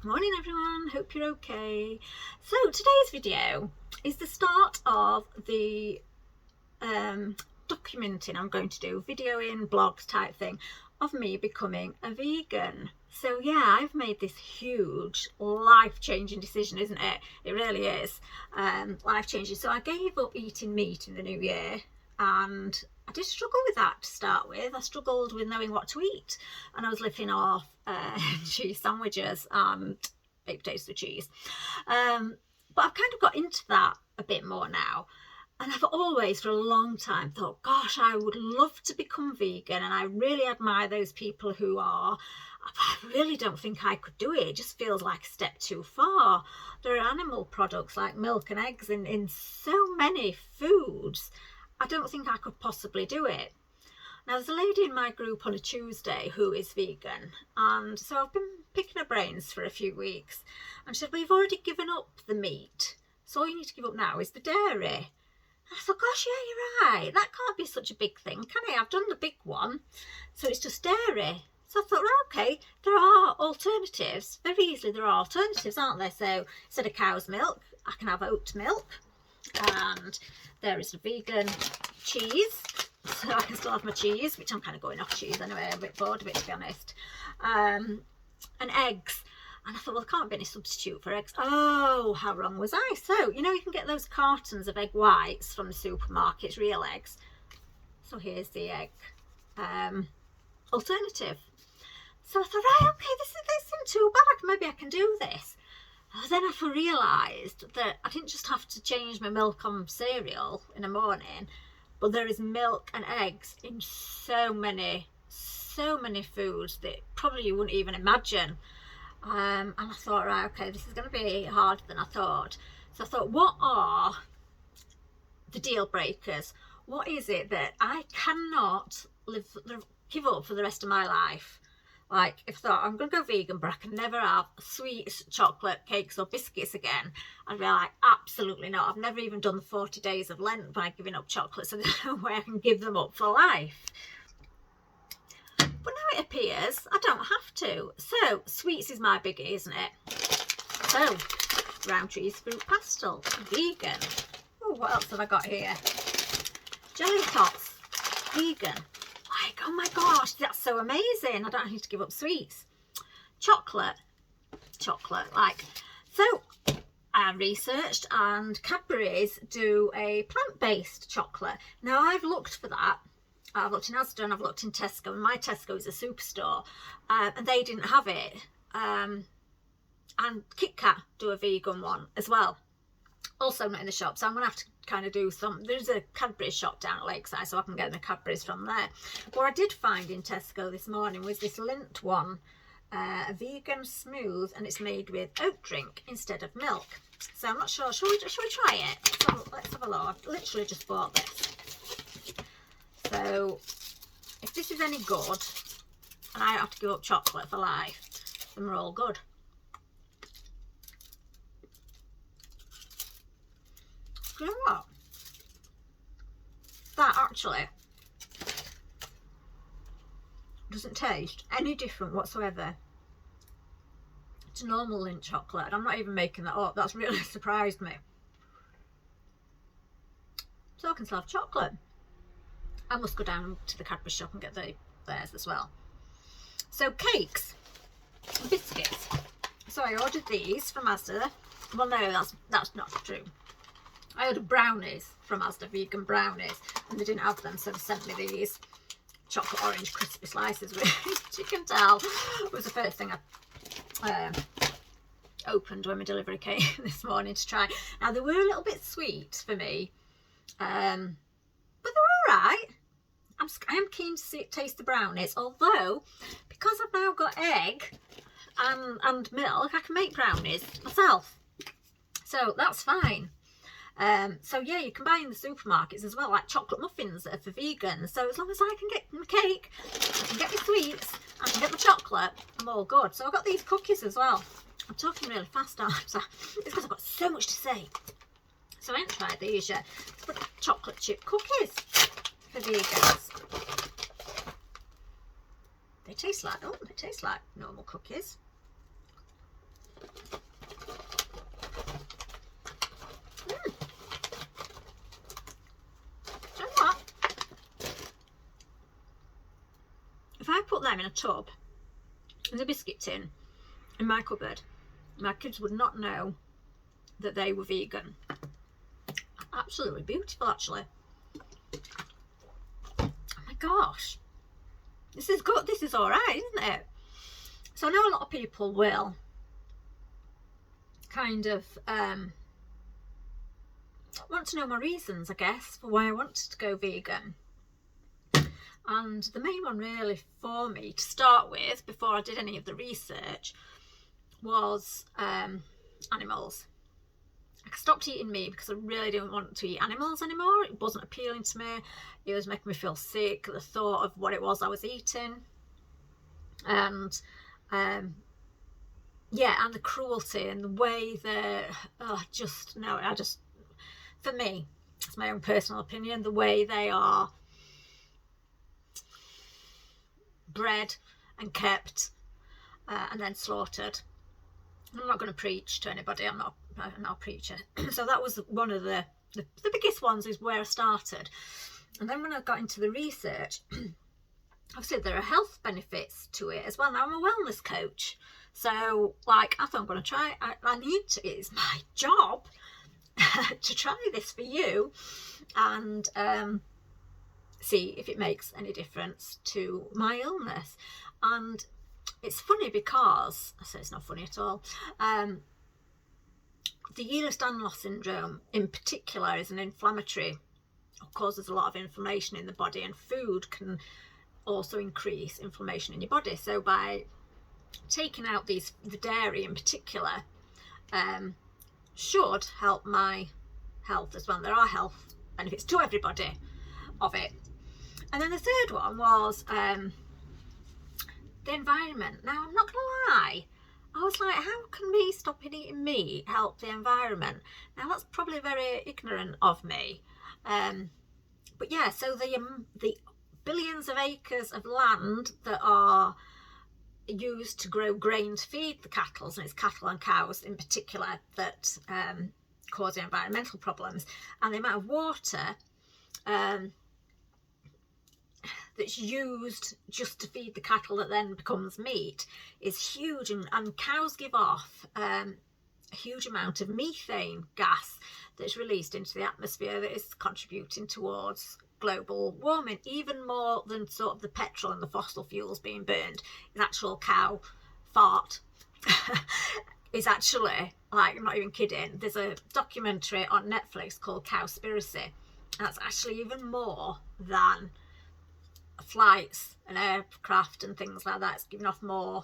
Morning everyone, hope you're okay. So today's video is the start of the documenting I'm going to do, videoing, blogs type thing of me becoming a vegan. So yeah, I've made this huge life-changing decision, isn't it? It really is life-changing. So I gave up eating meat in the new year, and I did struggle with that to start with. I struggled with knowing what to eat, and I was living off cheese sandwiches and baked potatoes with cheese. But I've kind of got into that a bit more now. And I've always, for a long time, thought, gosh, I would love to become vegan. And I really admire those people who are. I really don't think I could do it. It just feels like a step too far. There are animal products like milk and eggs in so many foods. I don't think I could possibly do it. Now, there's a lady in my group on a Tuesday who is vegan, and so I've been picking her brains for a few weeks. And she said, well, you've already given up the meat, so all you need to give up now is the dairy. And I thought, gosh, yeah, you're right. That can't be such a big thing, can it? I've done the big one, so it's just dairy. So I thought, well, okay, there are alternatives. Very easily there are alternatives, aren't there? So instead of cow's milk, I can have oat milk. And there is a vegan cheese. So I can still have my cheese, which I'm kind of going off cheese anyway, I'm a bit bored of it, to be honest. And eggs. And I thought, well, there can't be any substitute for eggs. Oh, how wrong was I? So, you know, you can get those cartons of egg whites from the supermarkets, real eggs. So here's the egg alternative. So I thought, right, okay, this isn't too bad. Maybe I can do this. Then I realised that I didn't just have to change my milk on cereal in the morning, but there is milk and eggs in so many foods that probably you wouldn't even imagine. And I thought, right, okay, this is going to be harder than I thought. So I thought, what are the deal breakers? What is it that I cannot give up for the rest of my life? Like, if I thought I'm going to go vegan, but I can never have sweets, chocolate, cakes or biscuits again, I'd be like, absolutely not. I've never even done the 40 days of Lent by giving up chocolate, so there's no way I can give them up for life. But now it appears I don't have to. So, sweets is my biggie, isn't it? So, Rowntree's fruit pastel, vegan. Oh, what else have I got here? Jelly tots, vegan. Like, oh my gosh, that's so amazing. I don't need to give up sweets. Chocolate, like. So I researched, and Cadbury's do a plant-based chocolate. Now, I've looked for that. I've looked in Asda and I've looked in Tesco, and my Tesco is a superstore, and they didn't have it. And Kit Kat do a vegan one as well. Also not in the shop, so I'm going to have to kind of do some. There's a Cadbury's shop down at Lakeside, so I can get the Cadbury's from there. What I did find in Tesco this morning was this Lindt one, a vegan smooth, and it's made with oat drink instead of milk. So I'm not sure. Shall we try it? Let's have a look. I've literally just bought this. So if this is any good, and I have to give up chocolate for life, then we're all good. You know what? That actually doesn't taste any different whatsoever to normal Lindt chocolate, and I'm not even making that up. That's really surprised me. So I can still have chocolate. I must go down to the Cadbury shop and get theirs as well. So cakes, biscuits. So I ordered these from Asda. Well, no, that's not true. I ordered brownies from Asda, vegan brownies, and they didn't have them, so they sent me these chocolate orange crispy slices, which you can tell was the first thing I opened when my delivery came this morning to try. Now, they were a little bit sweet for me, but they're all right. I am keen to taste the brownies, although because I've now got egg and milk, I can make brownies myself, so that's fine. So yeah, you can buy in the supermarkets as well, like chocolate muffins that are for vegans. So as long as I can get my cake, I can get my sweets, I can get my chocolate, I'm all good. So I've got these cookies as well. I'm talking really fast, aren't I? It's because I've got so much to say. So I haven't tried these yet. But chocolate chip cookies for vegans. They taste like normal cookies. them in a tub in a biscuit tin in my cupboard. My kids would not know that they were vegan. Absolutely beautiful, actually. Oh my gosh, this is good. This is all right, isn't it? So I know a lot of people will kind of want to know my reasons, I guess, for why I wanted to go vegan. And the main one really for me to start with, before I did any of the research, was animals. I stopped eating meat because I really didn't want to eat animals anymore. It wasn't appealing to me. It was making me feel sick, the thought of what it was I was eating. And yeah, and the cruelty and the way that, for me, it's my own personal opinion, the way they are bred and kept and then slaughtered. I'm not going to preach to anybody. I'm not a preacher. So that was one of the biggest ones, is where I started. And then when I got into the research, obviously there are health benefits to it as well. Now I'm a wellness coach, so like I thought I'm going to try. I need to. It's my job to try this for you and see if it makes any difference to my illness. And it's funny because, I say it's not funny at all, the Ehlers-Danlos syndrome in particular is an inflammatory, causes a lot of inflammation in the body, and food can also increase inflammation in your body. So by taking out the dairy in particular, should help my health as well. There are health benefits to everybody of it. And then the third one was the environment. Now I'm not gonna lie, I was like, how can me stopping eating meat help the environment? Now that's probably very ignorant of me, but yeah, so the billions of acres of land that are used to grow grain to feed the cattle, and it's cattle and cows in particular that cause the environmental problems, and the amount of water that's used just to feed the cattle that then becomes meat is huge, and cows give off a huge amount of methane gas that's released into the atmosphere that is contributing towards global warming, even more than sort of the petrol and the fossil fuels being burned. Is actual cow fart is actually, like, I'm not even kidding, there's a documentary on Netflix called Cowspiracy, and that's actually even more than flights and aircraft and things like that. It's giving off more,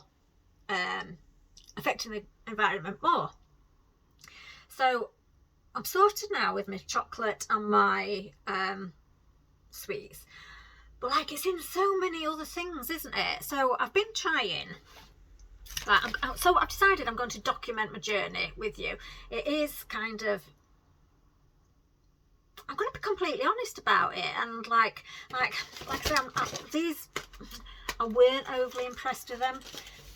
affecting the environment more. So I'm sorted now with my chocolate and my sweets, but like, it's in so many other things, isn't it? So I've been trying, so I've decided I'm going to document my journey with you. It is kind of, I'm going to be completely honest about it, and like I say, I weren't overly impressed with them.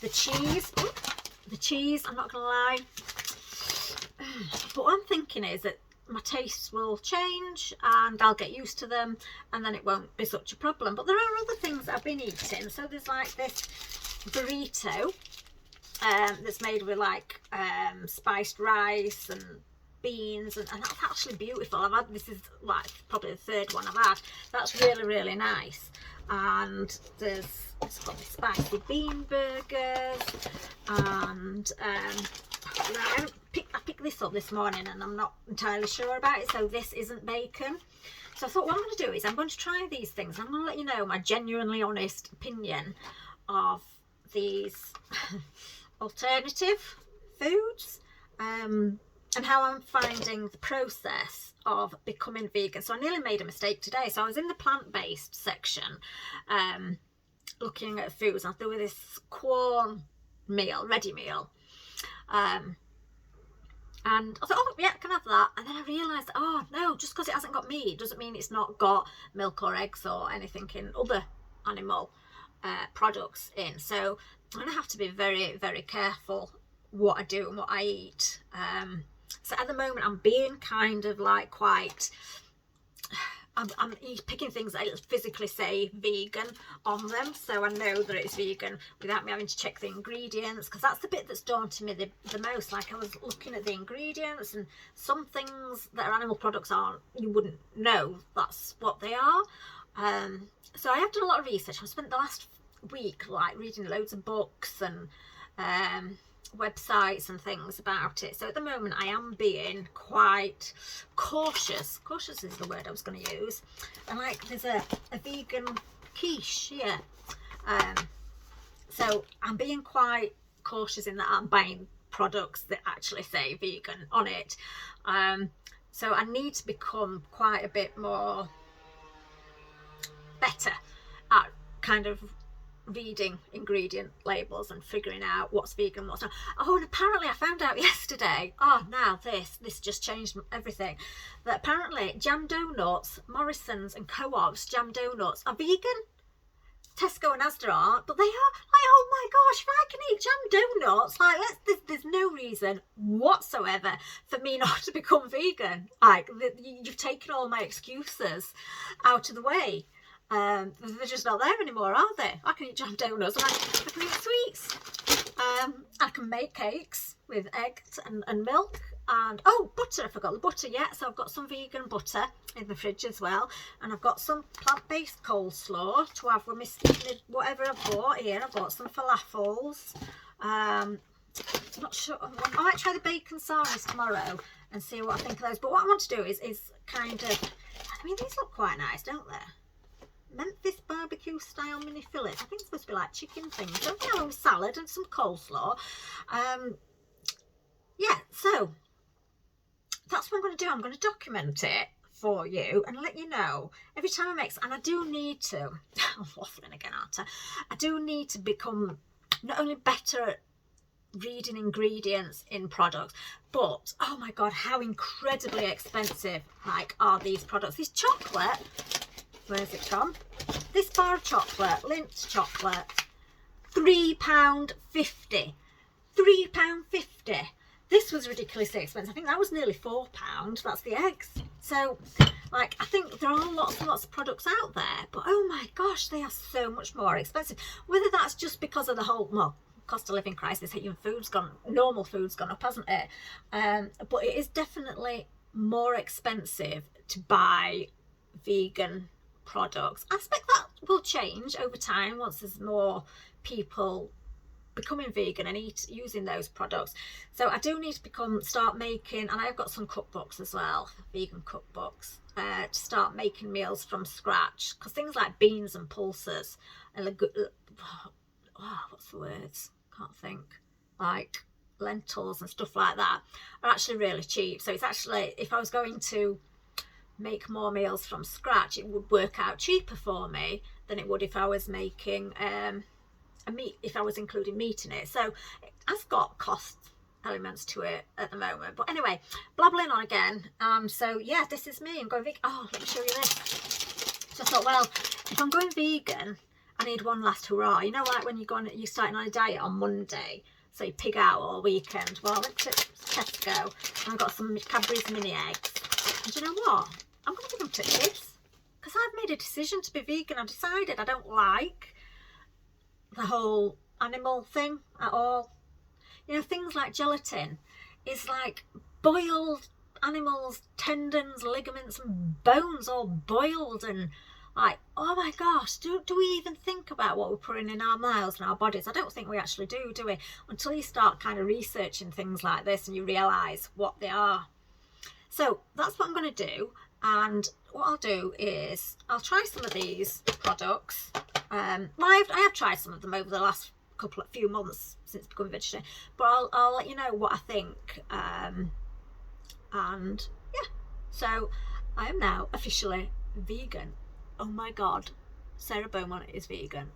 The cheese, I'm not going to lie, but what I'm thinking is that my tastes will change and I'll get used to them, and then it won't be such a problem. But there are other things that I've been eating. So there's like this burrito that's made with like spiced rice and beans, and that's actually beautiful. This is like probably the third one I've had. That's really, really nice. And it's got the spicy bean burgers, and I picked this up this morning and I'm not entirely sure about it, so this isn't bacon. So I thought what I'm going to do is I'm going to try these things. I'm going to let you know my genuinely honest opinion of these alternative foods, and how I'm finding the process of becoming vegan. So I nearly made a mistake today. So I was in the plant-based section looking at foods, and there was this corn meal, ready meal, and I thought, oh yeah, I can have that. And then I realised, oh no, just because it hasn't got meat doesn't mean it's not got milk or eggs or anything in other animal products in. So I'm going to have to be very, very careful what I do and what I eat. So at the moment I'm being kind of like quite I'm picking things that physically say vegan on them, so I know that it's vegan without me having to check the ingredients, because that's the bit that's daunting me the most. Like, I was looking at the ingredients, and some things that are animal products aren't, you wouldn't know that's what they are. So I have done a lot of research. I've spent the last week like reading loads of books and websites and things about it. So at the moment I am being quite cautious. Cautious is the word I was going to use. And like, there's a vegan quiche here. So I'm being quite cautious in that I'm buying products that actually say vegan on it. So I need to become quite a bit more better at kind of reading ingredient labels and figuring out what's vegan, what's not. Oh, and apparently I found out yesterday, oh, now this just changed everything, that apparently jam donuts, Morrison's and Co-op's jam donuts are vegan. Tesco and Asda aren't, but they are. Like, oh my gosh, if I can eat jam donuts, like, there's no reason whatsoever for me not to become vegan. Like, you've taken all my excuses out of the way. They're just not there anymore, are they? I can eat jam donuts, and I can eat sweets. I can make cakes with eggs and milk, and oh, butter, I forgot the butter yet. So I've got some vegan butter in the fridge as well, and I've got some plant-based coleslaw to have with my whatever I've bought here. I've got some falafels. Not sure, I might try the bacon sarnies tomorrow and see what I think of those. But what I want to do is kind of, I mean, these look quite nice, don't they? Memphis barbecue style mini fillets. I think it's supposed to be like chicken things. Don't they, along with salad and some coleslaw. Yeah, so that's what I'm going to do. I'm going to document it for you and let you know every time I make. And I do need to, I'm waffling again, aren't I? I do need to become not only better at reading ingredients in products, but oh my god, how incredibly expensive like are these products. This chocolate, where's it gone? This bar of chocolate, Lindt chocolate, £3.50. £3.50. This was ridiculously expensive. I think that was nearly £4. That's the eggs. So, like, I think there are lots and lots of products out there, but oh my gosh, they are so much more expensive. Whether that's just because of the whole, well, cost of living crisis, even normal food's gone up, hasn't it? But it is definitely more expensive to buy vegan products. I expect that will change over time once there's more people becoming vegan and using those products. So I do need to start making, and I've got some cookbooks as well, vegan cookbooks, to start making meals from scratch, because things like beans and pulses and what's the words, can't think, like lentils and stuff like that are actually really cheap. So it's actually, if I was going to make more meals from scratch, it would work out cheaper for me than it would if I was making if I was including meat in it. So it has got cost elements to it at the moment. But anyway, blabbling on again. So yeah, this is me. I'm going vegan. Oh, let me show you this. So I thought, well, if I'm going vegan, I need one last hurrah. You know, like when you're starting on a diet on Monday, so you pig out all weekend. Well, I went to Tesco and I got some Cadbury's mini eggs. And do you know what? I'm going to give them to kids, because I've made a decision to be vegan. I've decided I don't like the whole animal thing at all. You know, things like gelatin is like boiled animals' tendons, ligaments and bones all boiled, and like, oh my gosh, do we even think about what we're putting in our mouths and our bodies? I don't think we actually do we? Until you start kind of researching things like this and you realise what they are. So that's what I'm going to do. And what I'll do is I'll try some of these products. I have tried some of them over the last few months since becoming vegetarian, but I'll let you know what I think. And yeah, so I am now officially vegan. Oh my god, Sarah Beaumont is vegan.